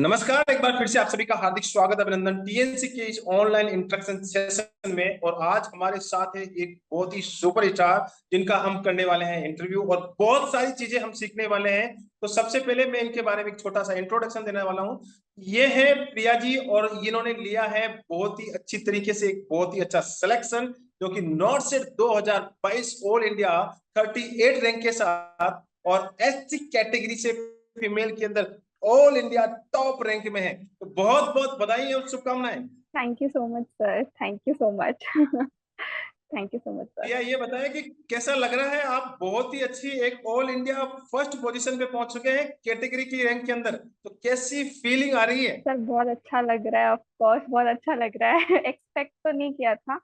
नमस्कार। एक बार फिर से आप सभी का हार्दिक स्वागत अभिनंदन टीएनसी के इस ऑनलाइन इंटरेक्शन सेशन में। और आज हमारे साथ है एक बहुत ही सुपर स्टार जिनका हम करने वाले हैं इंटरव्यू और बहुत सारी चीजें हम सीखने वाले हैं। तो सबसे पहले मैं इनके बारे में एक छोटा सा इंट्रोडक्शन देने वाला हूं। ये है प्रिया जी और इन्होंने लिया है बहुत ही अच्छी तरीके से एक बहुत ही अच्छा सिलेक्शन जो कि नॉर्थ से 2022 ऑल इंडिया 38 रैंक के साथ और एससी कैटेगरी से फीमेल के अंदर ऑल इंडिया टॉप रैंक में है। तो बहुत बहुत बधाई और शुभकामनाएं। Thank you so much sir, thank you so much. Thank you so much sir. भैया ये बताएं कि कैसा लग रहा है, आप बहुत ही अच्छी एक ऑल इंडिया फर्स्ट पोजीशन पे पहुंच चुके हैं कैटेगरी की रैंक के अंदर, तो कैसी फीलिंग आ रही है? सर बहुत अच्छा लग रहा है, ऑफ कोर्स बहुत अच्छा लग रहा है। एक्सपेक्ट तो नहीं किया था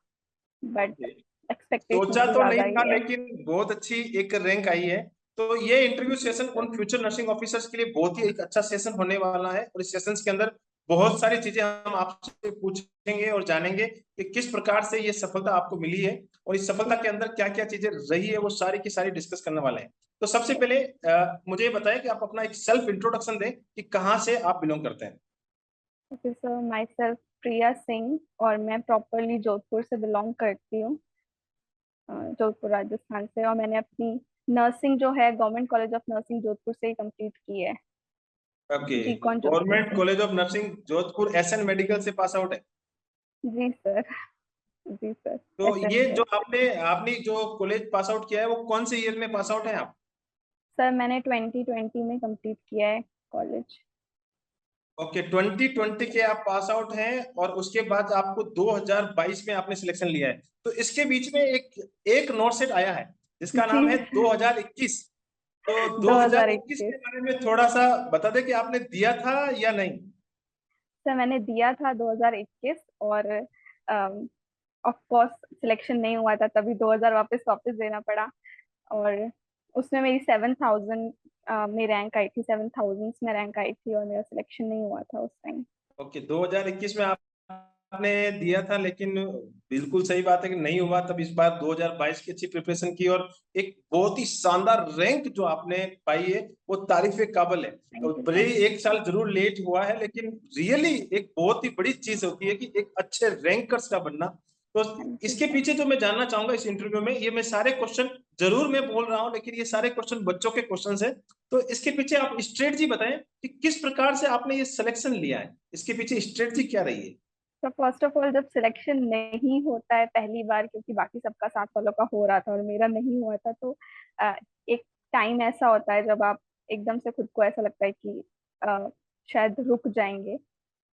बट एक्सपेक्टेशन सोचा से तो ज्यादा नहीं ही था है। लेकिन बहुत अच्छी एक रैंक आई है। तो ये इंटरव्यू सेशन उन फ्यूचर नर्सिंग ऑफिसर्स के लिए बहुत ही एक अच्छा सेशन होने वाला है और इस सेशन के अंदर बहुत सारी चीजें हम आपसे पूछेंगे और जानेंगे कि किस प्रकार से ये सफलता आपको मिली है और इस सफलता के अंदर क्या क्या चीजें रही है, वो सारी की सारी डिस्कस करने वाले हैं। तो सबसे पहले मुझे ये बताएं कि आप अपना एक सेल्फ इंट्रोडक्शन दें कि कहाँ से आप बिलोंग करते हैं। ओके सर, माई सेल्फ प्रिया सिंह और मैं प्रॉपरली जोधपुर से बिलोंग करती हूँ, जोधपुर राजस्थान से। और मैंने अपनी नर्सिंग जो है government college of nursing Jodhpur से ही कंप्लीट की है, ओके, जीकॉन जोधपुर गवर्नमेंट से। College of nursing Jodhpur SN medical से पास आउट है। जी सर, जी सर। तो एसएम ये जो से। आपने आपने जो कॉलेज पास आउट किया है वो कौन से ईयर में पास आउट है आप? सर मैंने 2020 में कंप्लीट किया है कॉलेज। ओके, 2020 के आप पास आउट हैं और उसके बाद आपको 2022 में आपने सिलेक्शन लिया है। तो इसके बीच में एक एक नोट सेट आया है जिसका जी नाम है सर। 2021। तो 2021 2021। के बारे में थोड़ा सा बता दें कि आपने दिया था या नहीं? सर मैंने दिया था 2021 और ऑफ कोर्स सिलेक्शन नहीं हुआ था, तभी 2000 वापस वापस देना पड़ा। और उसमें मेरी 7000 में रैंक आई थी, 7000 में रैंक आई थी और मेरा सिलेक्शन नहीं हुआ था उस टाइम। ओके, 2021 में आपने दिया था लेकिन बिल्कुल सही बात है कि नहीं हुआ। तब इस बार 2022 की अच्छी प्रिपरेशन की और एक बहुत ही शानदार रैंक जो आपने पाई है वो तारीफ काबिल है। थैंक तो यू भले सर। ही एक साल जरूर लेट हुआ है लेकिन रियली एक बहुत ही बड़ी चीज होती है कि एक अच्छे रैंकर्स का बनना। तो थैंक यू इसके सर। पीछे जो मैं जानना चाहूंगा इस इंटरव्यू में, ये मैं सारे क्वेश्चन जरूर मैं बोल रहा हूँ लेकिन ये सारे क्वेश्चन बच्चों के क्वेश्चन है। तो इसके पीछे आप स्ट्रेटजी बताएं कि किस प्रकार से आपने ये सिलेक्शन लिया है, इसके पीछे स्ट्रेटजी क्या रही है? तो फर्स्ट ऑफ ऑल, जब सिलेक्शन नहीं होता है पहली बार, क्योंकि बाकी सबका 7 सालों का हो रहा था और मेरा नहीं हुआ था, तो अ, एक टाइम ऐसा होता है जब आप एकदम से खुद को ऐसा लगता है कि अ, शायद रुक जाएंगे।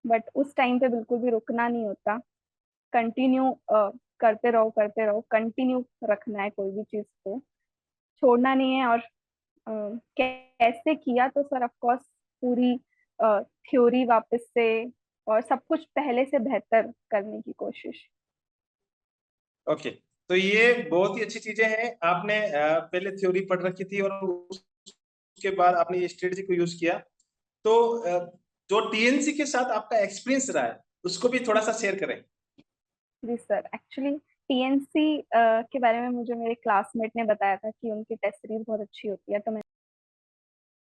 बट उस टाइम पे बिल्कुल भी रुकना नहीं होता। कंटिन्यू करते रहो, कंटिन्यू रखना है कोई भी चीज को, छोड़ना नहीं है। और कैसे किया, तो सर ऑफ कोर्स पूरी थ्योरी वापस से और सब कुछ पहले से बेहतर करने की कोशिश। ओके, तो ये बहुत ही अच्छी चीजें हैं। आपने पहले थ्योरी पढ़ रखी थी और उसके बाद आपने ये स्ट्रेटजी को यूज किया। तो जो टीएनसी के साथ आपका एक्सपीरियंस रहा है उसको भी थोड़ा सा शेयर करें। जी सर, एक्चुअली टीएनसी के बारे में मुझे मेरे क्लासमेट ने बताया था कि उनकी टेस्ट सीरीज बहुत अच्छी होती है, तो मैंने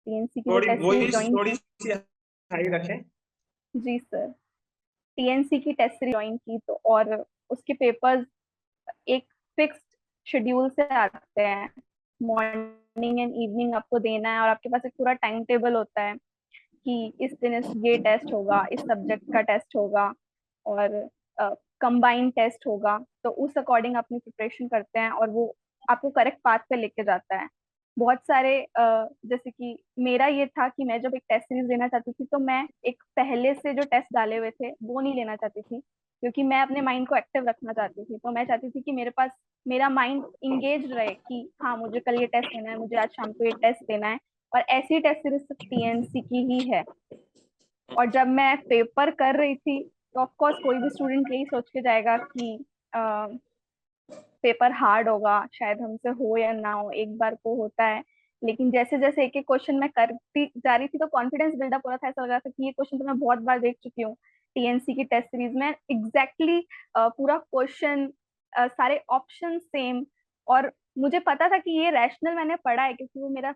टीएनसी की जो थोड़ी टेस्ट सीरीज वॉइस ज्वाइन थोड़ी की। सी हाई रखें। जी सर, टीएनसी की टेस्ट सीरीज ज्वाइन की तो, और उसके पेपर्स एक फिक्स्ड शेड्यूल से आते हैं। मॉर्निंग एंड इवनिंग आपको देना है और आपके पास एक पूरा टाइम टेबल होता है कि इस दिन ये टेस्ट होगा, इस सब्जेक्ट का टेस्ट होगा और कंबाइंड टेस्ट होगा। तो उस अकॉर्डिंग अपनी प्रिपरेशन करते हैं और वो आपको करेक्ट पाथ पे लेके जाता है। बहुत सारे जैसे कि मेरा ये था कि मैं जब एक टेस्ट सीरीज लेना चाहती थी, तो मैं एक पहले से जो टेस्ट डाले हुए थे वो नहीं लेना चाहती थी, क्योंकि मैं अपने माइंड को एक्टिव रखना चाहती थी। तो मैं चाहती थी कि मेरे पास मेरा माइंड इंगेज रहे कि हाँ, मुझे कल ये टेस्ट देना है, मुझे आज शाम को ये टेस्ट देना है। और ऐसी टेस्ट सीरीज सिर्फ टीएनसी की ही है। और जब मैं पेपर कर रही थी, तो ऑफ कोर्स कोई भी स्टूडेंट यही सोच के जाएगा कि पेपर हार्ड होगा, शायद हमसे हो या ना हो, एक बार को होता है। लेकिन जैसे जैसे एक एक क्वेश्चन मैं करती जा रही थी, तो कॉन्फिडेंस बिल्डअप हो रहा था। ऐसा लग रहा था कि ये क्वेश्चन तो मैं बहुत बार देख चुकी हूँ टीएनसी की टेस्ट सीरीज में। एग्जैक्टली पूरा क्वेश्चन, सारे ऑप्शन सेम। और मुझे पता था कि ये रैशनल मैंने पढ़ा है, क्योंकि वो मेरा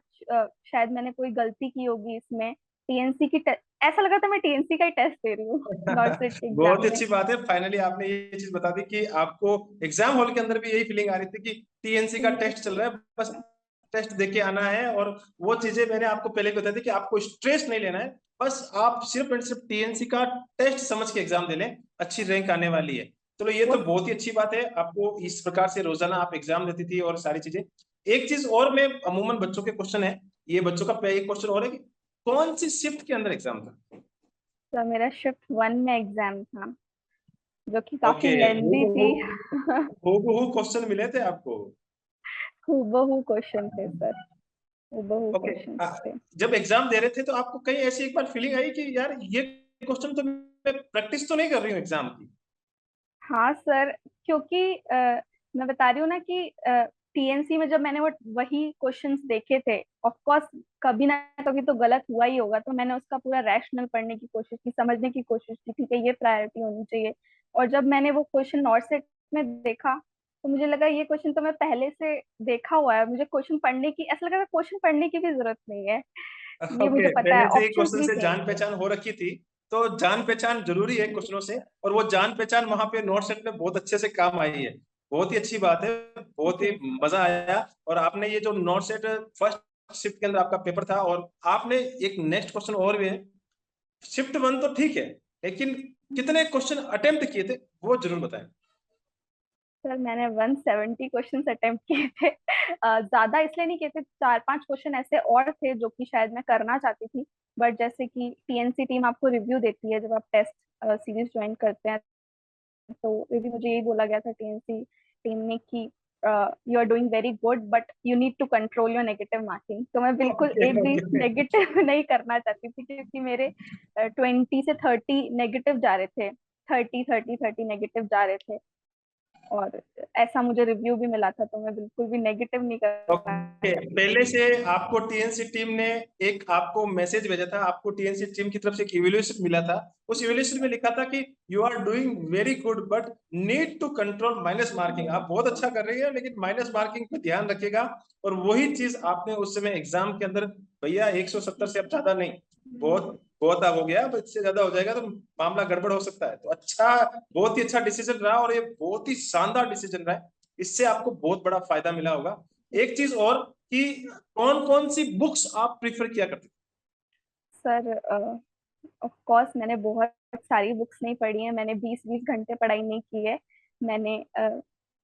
शायद मैंने कोई गलती की होगी इसमें, टीएनसी की ऐसा लगा था मैं टीएनसी का ही टेस्ट दे रही हूँ नॉर्सेट के एग्जाम बहुत में। अच्छी बात है, फाइनली आपने ये चीज बता दी कि आपको एग्जाम हॉल के अंदर भी यही फीलिंग आ रही थी कि टीएनसी का टेस्ट चल रहा है, बस टेस्ट दे के आना है। और वो चीजें मैंने आपको पहले भी बताई थी कि आपको स्ट्रेस नहीं लेना है, बस आप सिर्फ एंड सिर्फ टीएनसी का टेस्ट समझ के एग्जाम दे लें, अच्छी रैंक आने वाली है। चलो ये तो बहुत ही अच्छी बात है, आपको इस प्रकार से रोजाना आप एग्जाम देती थी और सारी चीजें। एक चीज और, मैं अमूमन बच्चों के क्वेश्चन है, ये बच्चों का एक क्वेश्चन और है कि कौन सी शिफ्ट के अंदर एग्जाम था? तो मेरा शिफ्ट 1 में एग्जाम था, जो कि काफी ओके, लेंदी थी। हूबहू क्वेश्चन मिले थे आपको? हूबहू क्वेश्चन थे सर, हूबहू ओके, क्वेश्चन थे। जब एग्जाम दे रहे थे तो आपको कहीं ऐसी एक बार फीलिंग आई कि यार ये क्वेश्चन तो मैं प्रैक्टिस तो नहीं कर रही हूँ एग्जाम की? हाँ सर, क्योंकि मैं बता रही हूँ ना कि टीएनसी में जब मैंने वो वही क्वेश्चंस देखे थे, ऑफ कोर्स कभी ना कभी तो गलत हुआ ही होगा, तो मैंने उसका पूरा रैशनल पढ़ने की कोशिश की, समझने की कोशिश की, ठीक है ये प्रायोरिटी होनी चाहिए। और जब मैंने वो क्वेश्चन नॉर्सेट में देखा, तो मुझे लगा ये क्वेश्चन तो मैं पहले से देखा हुआ है, मुझे क्वेश्चन पढ़ने की, ऐसा लगा क्वेश्चन पढ़ने की भी जरूरत नहीं है, ये ओके, मुझे पता पहले है, से एक ऑप्शंस क्वेश्चन भी से सेम जान थे। पहचान हो रखी थी, तो जान पहचान जरूरी है क्वेश्चनों से, और वो जान पहचान वहां पे नोट सेट में बहुत अच्छे से काम आई है। बहुत ही अच्छी बात है, बहुत ही जी मजा आया। और आपने ये जो नोट सेट फर्स्ट शिफ्ट के अंदर आपका पेपर था, और आपने एक नेक्स्ट क्वेश्चन और भी है, शिफ्ट 1 तो ठीक है, लेकिन कितने क्वेश्चन अटेम्प्ट किए थे वो जरूर बताएं। सर, मैंने 170 क्वेश्चंस अटेम्प्ट किए थे। ज्यादा इसलिए नहीं किए थे, 4-5 क्वेश्चन ऐसे और थे जो कि शायद मैं करना चाहती थी, बट जैसे कि टीएनसी टीम आपको रिव्यू देती है जब आप टेस्ट सीरीज ज्वाइन करते हैं, तो ये भी मुझे यही बोला गया था टीएनसी टीम ने कि you are doing very good but you need to control your negative marking. तो मैं बिल्कुल ओके एक भी ओके। नेगेटिव नहीं करना चाहती थी, क्योंकि मेरे 20 से 30 नेगेटिव जा रहे थे, 30 30 30 नेगेटिव जा रहे थे, और ऐसा मुझे रिव्यू भी मिला था, तो मैं बिल्कुल भी नेगेटिव नहीं करना ओके, चाहती पहले थी। से आपको टीएनसी टीम ने एक आपको मैसेज भेजा था, आपको टीएनसी टीम की तरफ से एक इवैल्यूएशन मिला था। उस इवैल्यूएशन में लिखा था कि you are doing very good but need to control minus marking. आप बहुत अच्छा कर रही है, लेकिन माइनस मार्किंग पे ध्यान रखिएगा। और वही चीज आपने उस समय एग्जाम के अंदर, भैया 170 से अब ज्यादा नहीं, बहुत बहुत हो गया, अब इससे ज्यादा हो जाएगा तो मामला गड़बड़ हो सकता है। तो अच्छा, बहुत ही अच्छा डिसीजन रहा, और ये बहुत ही शानदार डिसीजन रहा है, इससे आपको बहुत बड़ा फायदा मिला होगा। एक चीज और, कि कौन कौन सी बुक्स आप प्रिफर किया करते थे? सर, ऑफ कोर्स मैंने बहुत सारी बुक्स नहीं पढ़ी है, मैंने 20-20 घंटे पढ़ाई नहीं की है, मैंने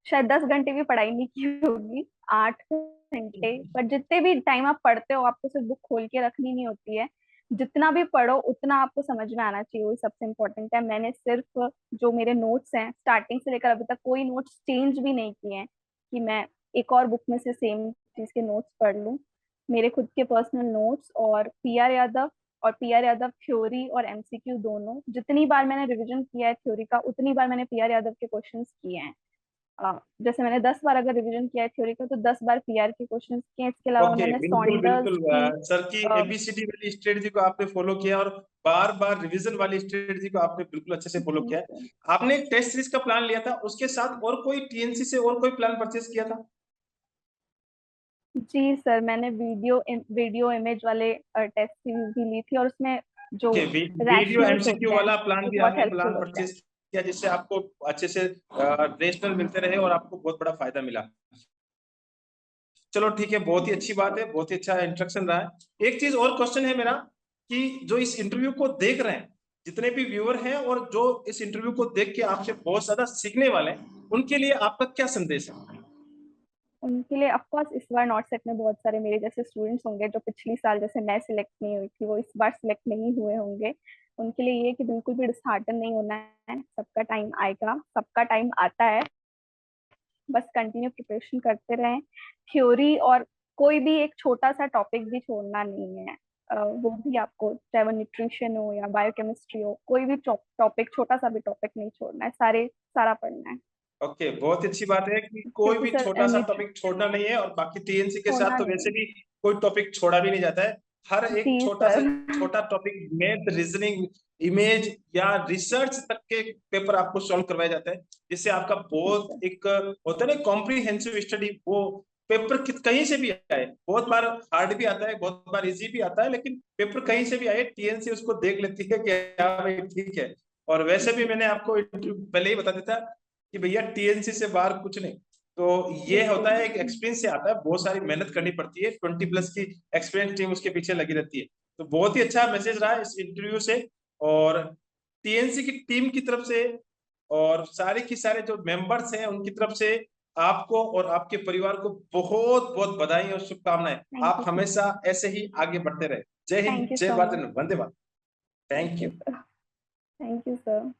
शायद 10 घंटे भी पढ़ाई नहीं की होगी, 8 घंटे। पर जितने भी टाइम आप पढ़ते हो, आपको सिर्फ बुक खोल के रखनी नहीं होती है, जितना भी पढ़ो उतना आपको समझ में आना चाहिए, वही सबसे इम्पोर्टेंट है। मैंने सिर्फ जो मेरे नोट्स हैं स्टार्टिंग से लेकर अभी तक, कोई नोट्स चेंज भी नहीं किए हैं कि मैं एक और बुक में से सेम चीज के नोट्स पढ़ लूं। मेरे खुद के पर्सनल नोट्स और पीआर यादव थ्योरी और एमसीक्यू दोनों, जितनी बार मैंने रिवीजन किया है थ्योरी का, उतनी बार मैंने पीआर यादव के क्वेश्चंस किए हैं। जैसे मैंने 10 बार अगर रिवीजन किया है थ्योरी का, तो 10 बार पीआर के क्वेश्चंस किए हैं। इसके अलावा ओके, मैंने बिल्कुल सॉन्डर्स बिल्कुल, की सर की एबीसीडी वाली स्ट्रेटजी को आपने फॉलो किया, और बार बार रिवीजन वाली स्ट्रेटजी को आपने बिल्कुल अच्छे से फॉलो जी किया सर। है। आपने एक टेस्ट सीरीज का प्लान लिया था, उसके साथ और कोई टीएनसी से और कोई प्लान परचेज किया था? जी सर, मैंने वीडियो इमेज वाले टेस्ट सीरीज भी ली थी, और उसमें जो ओके, वीडियो रैशनल्स एमसीक्यू होते हैं वाला प्लान वो भी बहुत आपने हेल्पफुल प्लान होते हैं। परचेज किया, जिससे आपको अच्छे से रेशनल मिलते रहे और आपको बहुत बड़ा फायदा मिला। चलो ठीक है, बहुत ही अच्छी बात है, बहुत ही अच्छा इंस्ट्रक्शन रहा है। एक चीज और क्वेश्चन है मेरा, कि जो इस इंटरव्यू को देख रहे हैं, जितने भी व्यूअर हैं और जो इस इंटरव्यू को देख के आपसे बहुत ज्यादा सीखने वाले हैं, उनके लिए आपका क्या संदेश है? उनके लिए ऑफ कोर्स इस बार नॉट सेट में बहुत सारे मेरे जैसे स्टूडेंट्स होंगे, जो पिछली साल जैसे मैं सिलेक्ट नहीं हुई थी, वो इस बार सिलेक्ट नहीं हुए होंगे। उनके लिए ये कि बिल्कुल भी डिसहार्टन नहीं होना है, सबका टाइम आएगा, सबका टाइम आता है, बस कंटिन्यू प्रिपरेशन करते रहें। थ्योरी और कोई भी एक छोटा सा टॉपिक भी छोड़ना नहीं है। वो भी आपको, चाहे वो न्यूट्रिशन हो या बायोकेमिस्ट्री हो, कोई भी टॉपिक, छोटा सा भी टॉपिक नहीं छोड़ना है, सारा पढ़ना है। ओके, बहुत ही अच्छी बात है कि कोई क्योंकि भी सर छोटा सा टॉपिक छोड़ना नहीं है, और बाकी टीएनसी के साथ छोड़ना तो नहीं वैसे है। भी कोई टॉपिक छोड़ा भी नहीं जाता है। हर एक जी छोटा से सर। छोटा टॉपिक, मैथ, रीजनिंग, इमेज या रिसर्च तक के पेपर आपको सॉल्व करवाए जाते हैं, जिससे आपका जी सर। बहुत एक होता है ना कॉम्प्रिहेंसिव स्टडी, वो पेपर कहीं से भी आए, बहुत बार हार्ड भी आता है, बहुत बार इजी भी आता है, लेकिन पेपर कहीं से भी आए टीएनसी उसको देख लेती है कि हाँ भाई ठीक है। और वैसे भी मैंने आपको पहले ही बता दिया था कि भैया टीएनसी से बाहर कुछ नहीं। तो ये होता है, एक एक्सपीरियंस से आता है, बहुत सारी मेहनत करनी पड़ती है, 20+ की एक्सपीरियंस टीम उसके पीछे लगी रहती है। तो बहुत ही अच्छा मैसेज रहा इस इंटरव्यू से, और टीएनसी की टीम की तरफ से और सारे की सारे जो मेंबर्स हैं उनकी तरफ से आपको और आपके परिवार को बहुत बहुत बधाई और शुभकामनाएं। आप हमेशा ऐसे ही आगे बढ़ते रहे। जय हिंद, जय भारत, वंदे मातरम। Thank thank you you. Sir. Thank you sir.